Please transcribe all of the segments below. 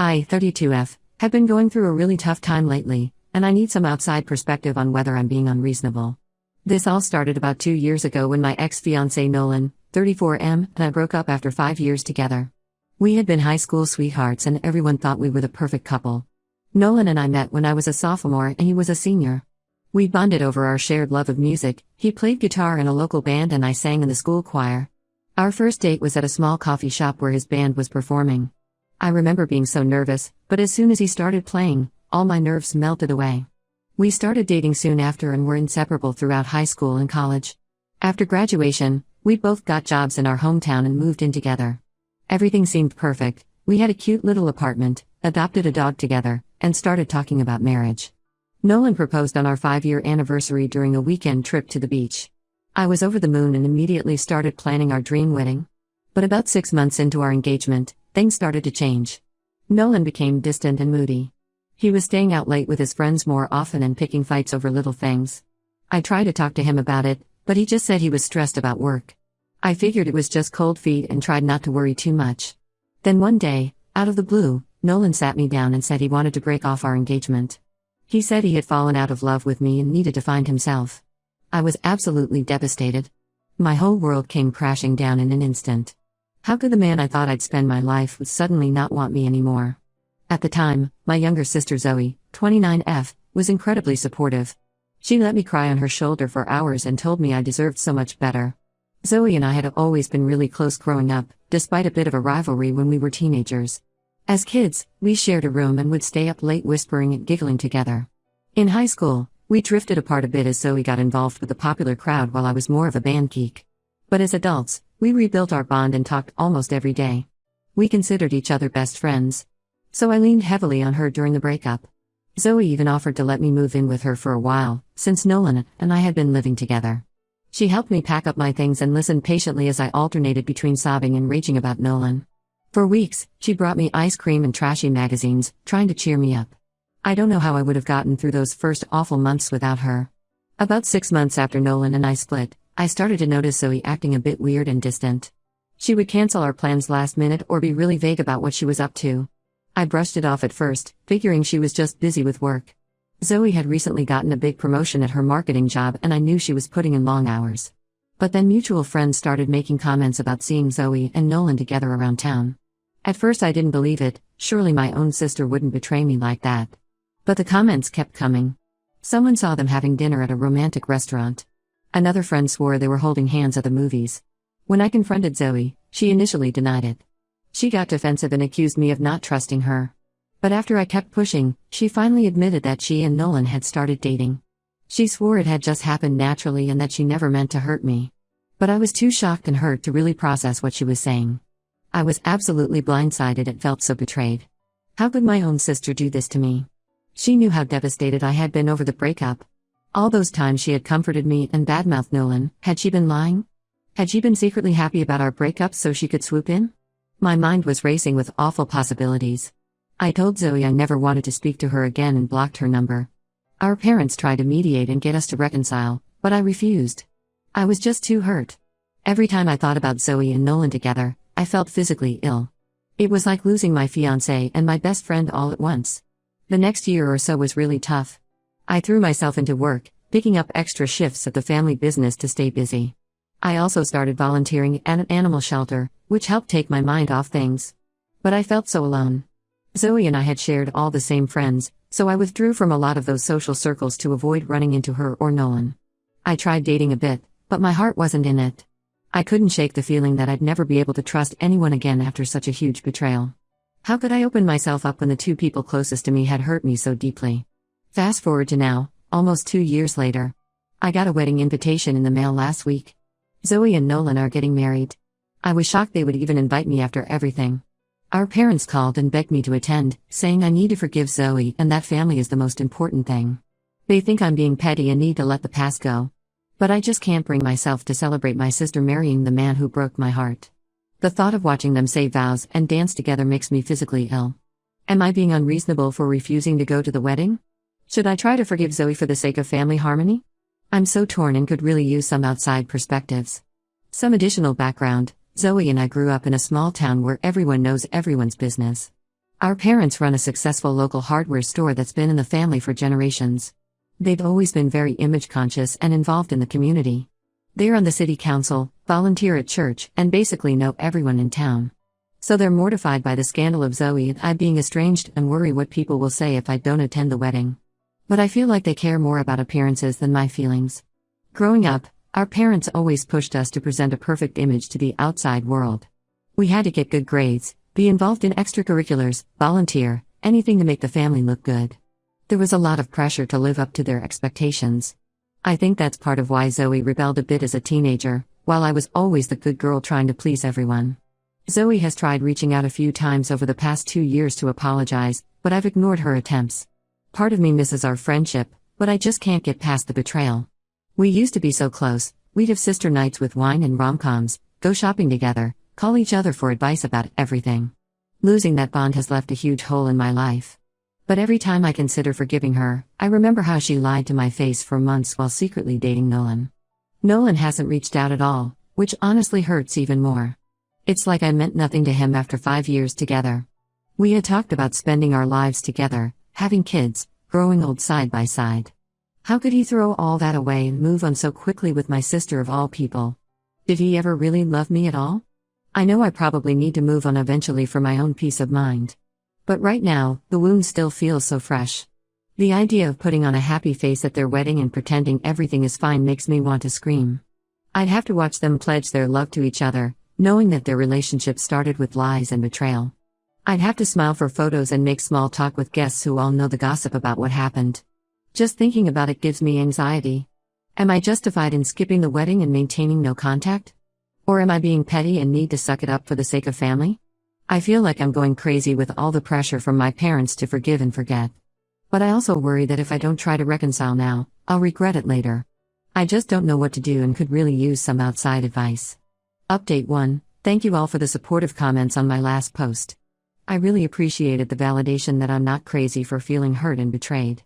I, 32F, have been going through a really tough time lately, and I need some outside perspective on whether I'm being unreasonable. This all started about 2 years ago when my ex-fiancé Nolan, 34M, and I broke up after 5 years together. We had been high school sweethearts and everyone thought we were the perfect couple. Nolan and I met when I was a sophomore and he was a senior. We bonded over our shared love of music. He played guitar in a local band and I sang in the school choir. Our first date was at a small coffee shop where his band was performing. I remember being so nervous, but as soon as he started playing, all my nerves melted away. We started dating soon after and were inseparable throughout high school and college. After graduation, we both got jobs in our hometown and moved in together. Everything seemed perfect. We had a cute little apartment, adopted a dog together, and started talking about marriage. Nolan proposed on our 5-year anniversary during a weekend trip to the beach. I was over the moon and immediately started planning our dream wedding. But about 6 months into our engagement, things started to change. Nolan became distant and moody. He was staying out late with his friends more often and picking fights over little things. I tried to talk to him about it, but he just said he was stressed about work. I figured it was just cold feet and tried not to worry too much. Then one day, out of the blue, Nolan sat me down and said he wanted to break off our engagement. He said he had fallen out of love with me and needed to find himself. I was absolutely devastated. My whole world came crashing down in an instant. How could the man I thought I'd spend my life with suddenly not want me anymore? At the time, my younger sister Zoe, 29F, was incredibly supportive. She let me cry on her shoulder for hours and told me I deserved so much better. Zoe and I had always been really close growing up, despite a bit of a rivalry when we were teenagers. As kids, we shared a room and would stay up late whispering and giggling together. In high school, we drifted apart a bit as Zoe got involved with the popular crowd while I was more of a band geek. But as adults, we rebuilt our bond and talked almost every day. We considered each other best friends. So I leaned heavily on her during the breakup. Zoe even offered to let me move in with her for a while, since Nolan and I had been living together. She helped me pack up my things and listened patiently as I alternated between sobbing and raging about Nolan. For weeks, she brought me ice cream and trashy magazines, trying to cheer me up. I don't know how I would have gotten through those first awful months without her. About 6 months after Nolan and I split, I started to notice Zoe acting a bit weird and distant. She would cancel our plans last minute or be really vague about what she was up to. I brushed it off at first, figuring she was just busy with work. Zoe had recently gotten a big promotion at her marketing job and I knew she was putting in long hours. But then mutual friends started making comments about seeing Zoe and Nolan together around town. At first I didn't believe it, surely my own sister wouldn't betray me like that. But the comments kept coming. Someone saw them having dinner at a romantic restaurant. Another friend swore they were holding hands at the movies. When I confronted Zoe, she initially denied it. She got defensive and accused me of not trusting her. But after I kept pushing, she finally admitted that she and Nolan had started dating. She swore it had just happened naturally and that she never meant to hurt me. But I was too shocked and hurt to really process what she was saying. I was absolutely blindsided and felt so betrayed. How could my own sister do this to me? She knew how devastated I had been over the breakup. All those times she had comforted me and badmouthed Nolan, had she been lying? Had she been secretly happy about our breakup so she could swoop in? My mind was racing with awful possibilities. I told Zoe I never wanted to speak to her again and blocked her number. Our parents tried to mediate and get us to reconcile, but I refused. I was just too hurt. Every time I thought about Zoe and Nolan together, I felt physically ill. It was like losing my fiancé and my best friend all at once. The next year or so was really tough. I threw myself into work, picking up extra shifts at the family business to stay busy. I also started volunteering at an animal shelter, which helped take my mind off things. But I felt so alone. Zoe and I had shared all the same friends, so I withdrew from a lot of those social circles to avoid running into her or Nolan. I tried dating a bit, but my heart wasn't in it. I couldn't shake the feeling that I'd never be able to trust anyone again after such a huge betrayal. How could I open myself up when the two people closest to me had hurt me so deeply? Fast forward to now, almost 2 years later. I got a wedding invitation in the mail last week. Zoe and Nolan are getting married. I was shocked they would even invite me after everything. Our parents called and begged me to attend, saying I need to forgive Zoe and that family is the most important thing. They think I'm being petty and need to let the past go. But I just can't bring myself to celebrate my sister marrying the man who broke my heart. The thought of watching them say vows and dance together makes me physically ill. Am I being unreasonable for refusing to go to the wedding? Should I try to forgive Zoe for the sake of family harmony? I'm so torn and could really use some outside perspectives. Some additional background: Zoe and I grew up in a small town where everyone knows everyone's business. Our parents run a successful local hardware store that's been in the family for generations. They've always been very image conscious and involved in the community. They're on the city council, volunteer at church, and basically know everyone in town. So they're mortified by the scandal of Zoe and I being estranged and worry what people will say if I don't attend the wedding. But I feel like they care more about appearances than my feelings. Growing up, our parents always pushed us to present a perfect image to the outside world. We had to get good grades, be involved in extracurriculars, volunteer, anything to make the family look good. There was a lot of pressure to live up to their expectations. I think that's part of why Zoe rebelled a bit as a teenager, while I was always the good girl trying to please everyone. Zoe has tried reaching out a few times over the past 2 years to apologize, but I've ignored her attempts. Part of me misses our friendship, but I just can't get past the betrayal. We used to be so close. We'd have sister nights with wine and rom-coms, go shopping together, call each other for advice about everything. Losing that bond has left a huge hole in my life. But every time I consider forgiving her, I remember how she lied to my face for months while secretly dating Nolan. Nolan hasn't reached out at all, which honestly hurts even more. It's like I meant nothing to him after 5 years together. We had talked about spending our lives together, having kids, growing old side by side. How could he throw all that away and move on so quickly with my sister of all people? Did he ever really love me at all? I know I probably need to move on eventually for my own peace of mind. But right now, the wound still feels so fresh. The idea of putting on a happy face at their wedding and pretending everything is fine makes me want to scream. I'd have to watch them pledge their love to each other, knowing that their relationship started with lies and betrayal. I'd have to smile for photos and make small talk with guests who all know the gossip about what happened. Just thinking about it gives me anxiety. Am I justified in skipping the wedding and maintaining no contact? Or am I being petty and need to suck it up for the sake of family? I feel like I'm going crazy with all the pressure from my parents to forgive and forget. But I also worry that if I don't try to reconcile now, I'll regret it later. I just don't know what to do and could really use some outside advice. Update 1. Thank you all for the supportive comments on my last post. I really appreciated the validation that I'm not crazy for feeling hurt and betrayed.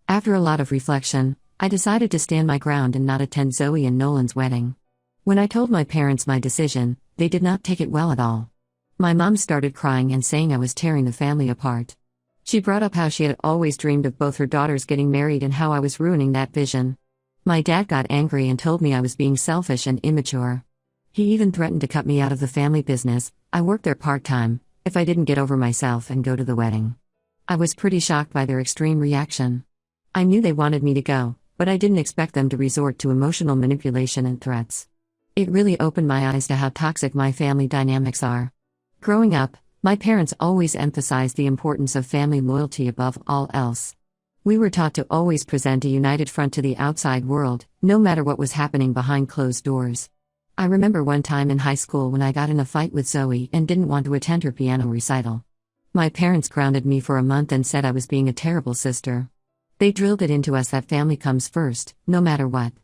After a lot of reflection, I decided to stand my ground and not attend Zoe and Nolan's wedding. When I told my parents my decision, they did not take it well at all. My mom started crying and saying I was tearing the family apart. She brought up how she had always dreamed of both her daughters getting married and how I was ruining that vision. My dad got angry and told me I was being selfish and immature. He even threatened to cut me out of the family business, I worked there part-time, if I didn't get over myself and go to the wedding. I was pretty shocked by their extreme reaction. I knew they wanted me to go, but I didn't expect them to resort to emotional manipulation and threats. It really opened my eyes to how toxic my family dynamics are. Growing up, my parents always emphasized the importance of family loyalty above all else. We were taught to always present a united front to the outside world, no matter what was happening behind closed doors. I remember one time in high school when I got in a fight with Zoe and didn't want to attend her piano recital. My parents grounded me for a month and said I was being a terrible sister. They drilled it into us that family comes first, no matter what.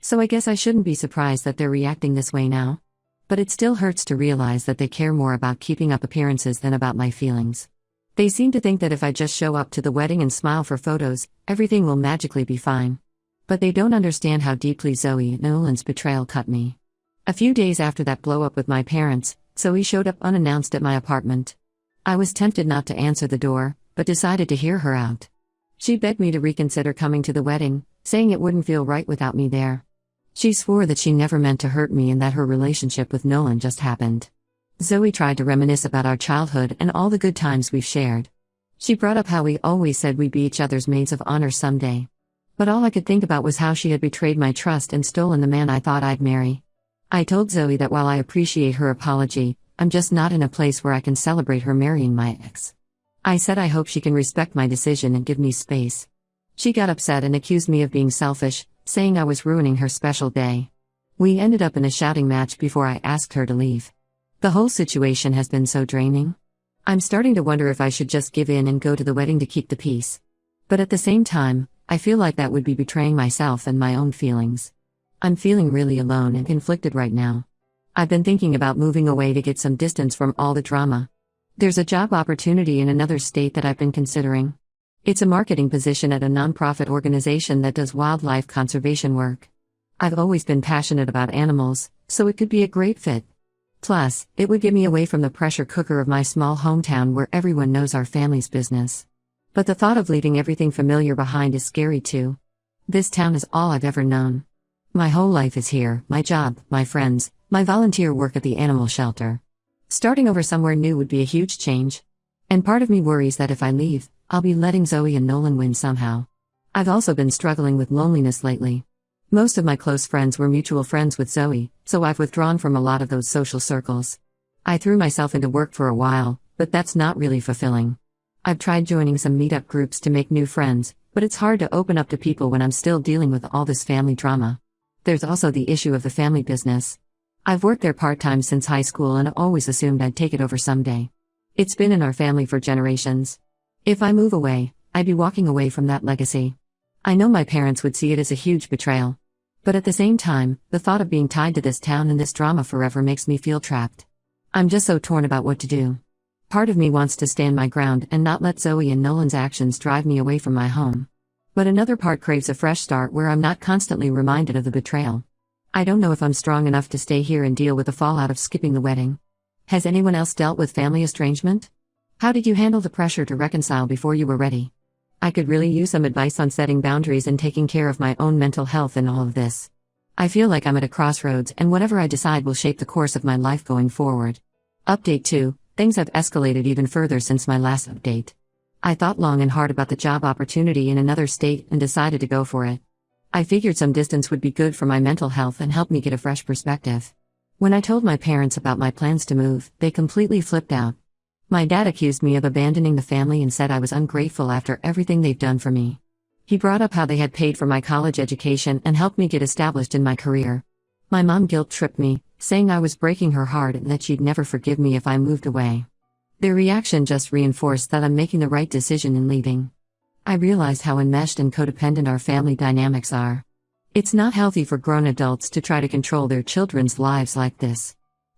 So I guess I shouldn't be surprised that they're reacting this way now. But it still hurts to realize that they care more about keeping up appearances than about my feelings. They seem to think that if I just show up to the wedding and smile for photos, everything will magically be fine. But they don't understand how deeply Zoe and Nolan's betrayal cut me. A few days after that blow-up with my parents, Zoe showed up unannounced at my apartment. I was tempted not to answer the door, but decided to hear her out. She begged me to reconsider coming to the wedding, saying it wouldn't feel right without me there. She swore that she never meant to hurt me and that her relationship with Nolan just happened. Zoe tried to reminisce about our childhood and all the good times we've shared. She brought up how we always said we'd be each other's maids of honor someday. But all I could think about was how she had betrayed my trust and stolen the man I thought I'd marry. I told Zoe that while I appreciate her apology, I'm just not in a place where I can celebrate her marrying my ex. I said I hope she can respect my decision and give me space. She got upset and accused me of being selfish, saying I was ruining her special day. We ended up in a shouting match before I asked her to leave. The whole situation has been so draining. I'm starting to wonder if I should just give in and go to the wedding to keep the peace. But at the same time, I feel like that would be betraying myself and my own feelings. I'm feeling really alone and conflicted right now. I've been thinking about moving away to get some distance from all the drama. There's a job opportunity in another state that I've been considering. It's a marketing position at a nonprofit organization that does wildlife conservation work. I've always been passionate about animals, so it could be a great fit. Plus, it would get me away from the pressure cooker of my small hometown where everyone knows our family's business. But the thought of leaving everything familiar behind is scary too. This town is all I've ever known. My whole life is here, my job, my friends, my volunteer work at the animal shelter. Starting over somewhere new would be a huge change. And part of me worries that if I leave, I'll be letting Zoe and Nolan win somehow. I've also been struggling with loneliness lately. Most of my close friends were mutual friends with Zoe, so I've withdrawn from a lot of those social circles. I threw myself into work for a while, but that's not really fulfilling. I've tried joining some meetup groups to make new friends, but it's hard to open up to people when I'm still dealing with all this family drama. There's also the issue of the family business. I've worked there part-time since high school and always assumed I'd take it over someday. It's been in our family for generations. If I move away, I'd be walking away from that legacy. I know my parents would see it as a huge betrayal. But at the same time, the thought of being tied to this town and this drama forever makes me feel trapped. I'm just so torn about what to do. Part of me wants to stand my ground and not let Zoe and Nolan's actions drive me away from my home. But another part craves a fresh start where I'm not constantly reminded of the betrayal. I don't know if I'm strong enough to stay here and deal with the fallout of skipping the wedding. Has anyone else dealt with family estrangement? How did you handle the pressure to reconcile before you were ready? I could really use some advice on setting boundaries and taking care of my own mental health in all of this. I feel like I'm at a crossroads and whatever I decide will shape the course of my life going forward. Update 2. Things have escalated even further since my last update. I thought long and hard about the job opportunity in another state and decided to go for it. I figured some distance would be good for my mental health and help me get a fresh perspective. When I told my parents about my plans to move, they completely flipped out. My dad accused me of abandoning the family and said I was ungrateful after everything they've done for me. He brought up how they had paid for my college education and helped me get established in my career. My mom guilt-tripped me, saying I was breaking her heart and that she'd never forgive me if I moved away. Their reaction just reinforced that I'm making the right decision in leaving. I realized how enmeshed and codependent our family dynamics are. It's not healthy for grown adults to try to control their children's lives like this.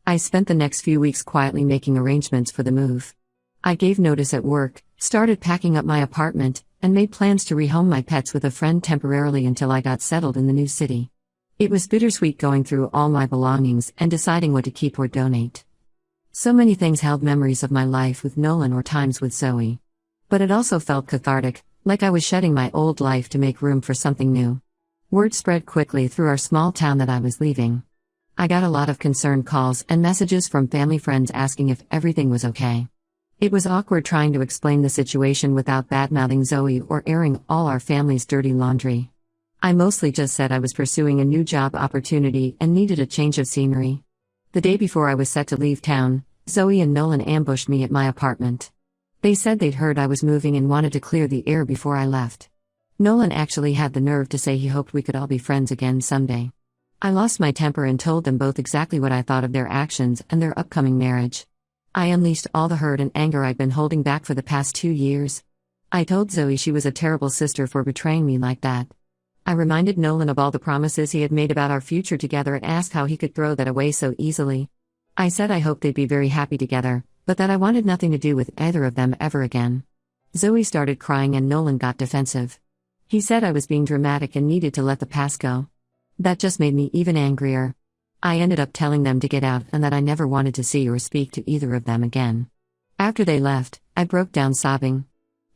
I spent the next few weeks quietly making arrangements for the move. I gave notice at work, started packing up my apartment, and made plans to rehome my pets with a friend temporarily until I got settled in the new city. It was bittersweet going through all my belongings and deciding what to keep or donate. So many things held memories of my life with Nolan or times with Zoe. But it also felt cathartic, like I was shedding my old life to make room for something new. Word spread quickly through our small town that I was leaving. I got a lot of concerned calls and messages from family friends asking if everything was okay. It was awkward trying to explain the situation without badmouthing Zoe or airing all our family's dirty laundry. I mostly just said I was pursuing a new job opportunity and needed a change of scenery. The day before I was set to leave town, Zoe and Nolan ambushed me at my apartment. They said they'd heard I was moving and wanted to clear the air before I left. Nolan actually had the nerve to say he hoped we could all be friends again someday. I lost my temper and told them both exactly what I thought of their actions and their upcoming marriage. I unleashed all the hurt and anger I'd been holding back for the past 2 years. I told Zoe she was a terrible sister for betraying me like that. I reminded Nolan of all the promises he had made about our future together and asked how he could throw that away so easily. I said I hoped they'd be very happy together, but that I wanted nothing to do with either of them ever again. Zoe started crying and Nolan got defensive. He said I was being dramatic and needed to let the past go. That just made me even angrier. I ended up telling them to get out and that I never wanted to see or speak to either of them again. After they left, I broke down sobbing.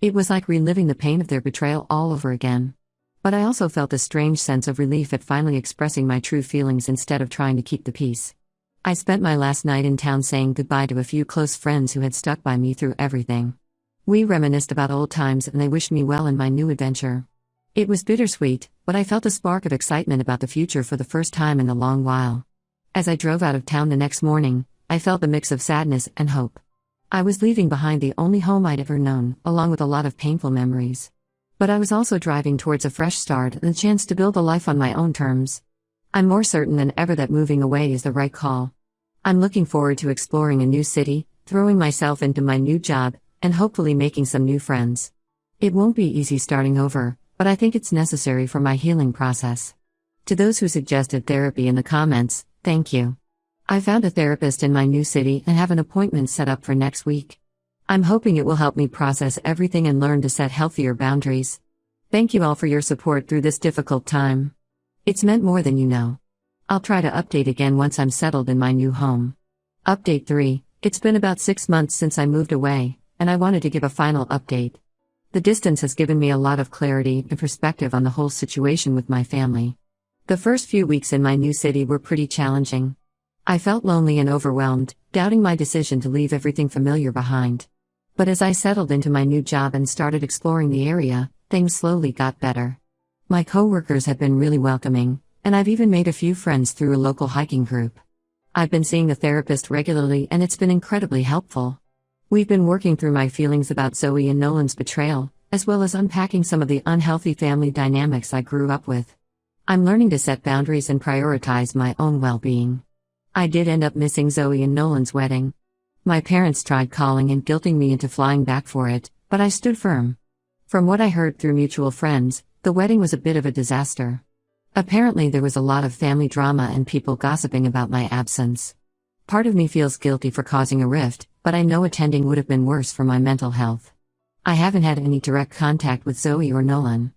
It was like reliving the pain of their betrayal all over again. But I also felt a strange sense of relief at finally expressing my true feelings instead of trying to keep the peace. I spent my last night in town saying goodbye to a few close friends who had stuck by me through everything. We reminisced about old times and they wished me well in my new adventure. It was bittersweet, but I felt a spark of excitement about the future for the first time in a long while. As I drove out of town the next morning, I felt a mix of sadness and hope. I was leaving behind the only home I'd ever known, along with a lot of painful memories. But I was also driving towards a fresh start and the chance to build a life on my own terms. I'm more certain than ever that moving away is the right call. I'm looking forward to exploring a new city, throwing myself into my new job, and hopefully making some new friends. It won't be easy starting over, but I think it's necessary for my healing process. To those who suggested therapy in the comments, thank you. I found a therapist in my new city and have an appointment set up for next week. I'm hoping it will help me process everything and learn to set healthier boundaries. Thank you all for your support through this difficult time. It's meant more than you know. I'll try to update again once I'm settled in my new home. Update 3. It's been about 6 months since I moved away, and I wanted to give a final update. The distance has given me a lot of clarity and perspective on the whole situation with my family. The first few weeks in my new city were pretty challenging. I felt lonely and overwhelmed, doubting my decision to leave everything familiar behind. But as I settled into my new job and started exploring the area, things slowly got better. My coworkers have been really welcoming, and I've even made a few friends through a local hiking group. I've been seeing a therapist regularly and it's been incredibly helpful. We've been working through my feelings about Zoe and Nolan's betrayal, as well as unpacking some of the unhealthy family dynamics I grew up with. I'm learning to set boundaries and prioritize my own well-being. I did end up missing Zoe and Nolan's wedding. My parents tried calling and guilting me into flying back for it, but I stood firm. From what I heard through mutual friends, the wedding was a bit of a disaster. Apparently there was a lot of family drama and people gossiping about my absence. Part of me feels guilty for causing a rift, but I know attending would have been worse for my mental health. I haven't had any direct contact with Zoe or Nolan.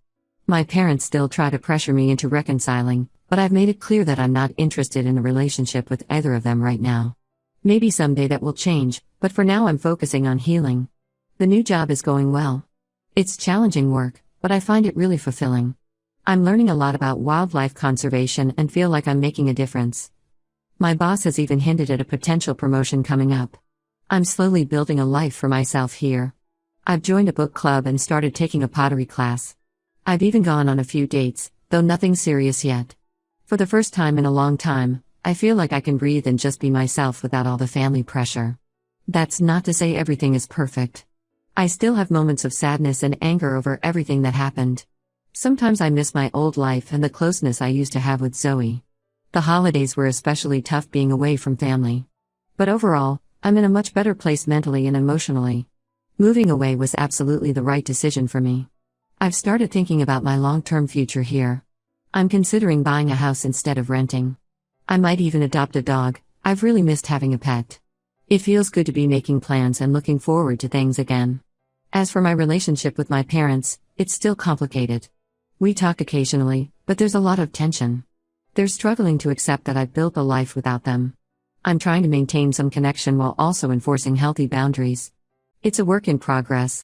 My parents still try to pressure me into reconciling, but I've made it clear that I'm not interested in a relationship with either of them right now. Maybe someday that will change, but for now I'm focusing on healing. The new job is going well. It's challenging work, but I find it really fulfilling. I'm learning a lot about wildlife conservation and feel like I'm making a difference. My boss has even hinted at a potential promotion coming up. I'm slowly building a life for myself here. I've joined a book club and started taking a pottery class. I've even gone on a few dates, though nothing serious yet. For the first time in a long time, I feel like I can breathe and just be myself without all the family pressure. That's not to say everything is perfect. I still have moments of sadness and anger over everything that happened. Sometimes I miss my old life and the closeness I used to have with Zoe. The holidays were especially tough being away from family. But overall, I'm in a much better place mentally and emotionally. Moving away was absolutely the right decision for me. I've started thinking about my long-term future here. I'm considering buying a house instead of renting. I might even adopt a dog. I've really missed having a pet. It feels good to be making plans and looking forward to things again. As for my relationship with my parents, it's still complicated. We talk occasionally, but there's a lot of tension. They're struggling to accept that I've built a life without them. I'm trying to maintain some connection while also enforcing healthy boundaries. It's a work in progress.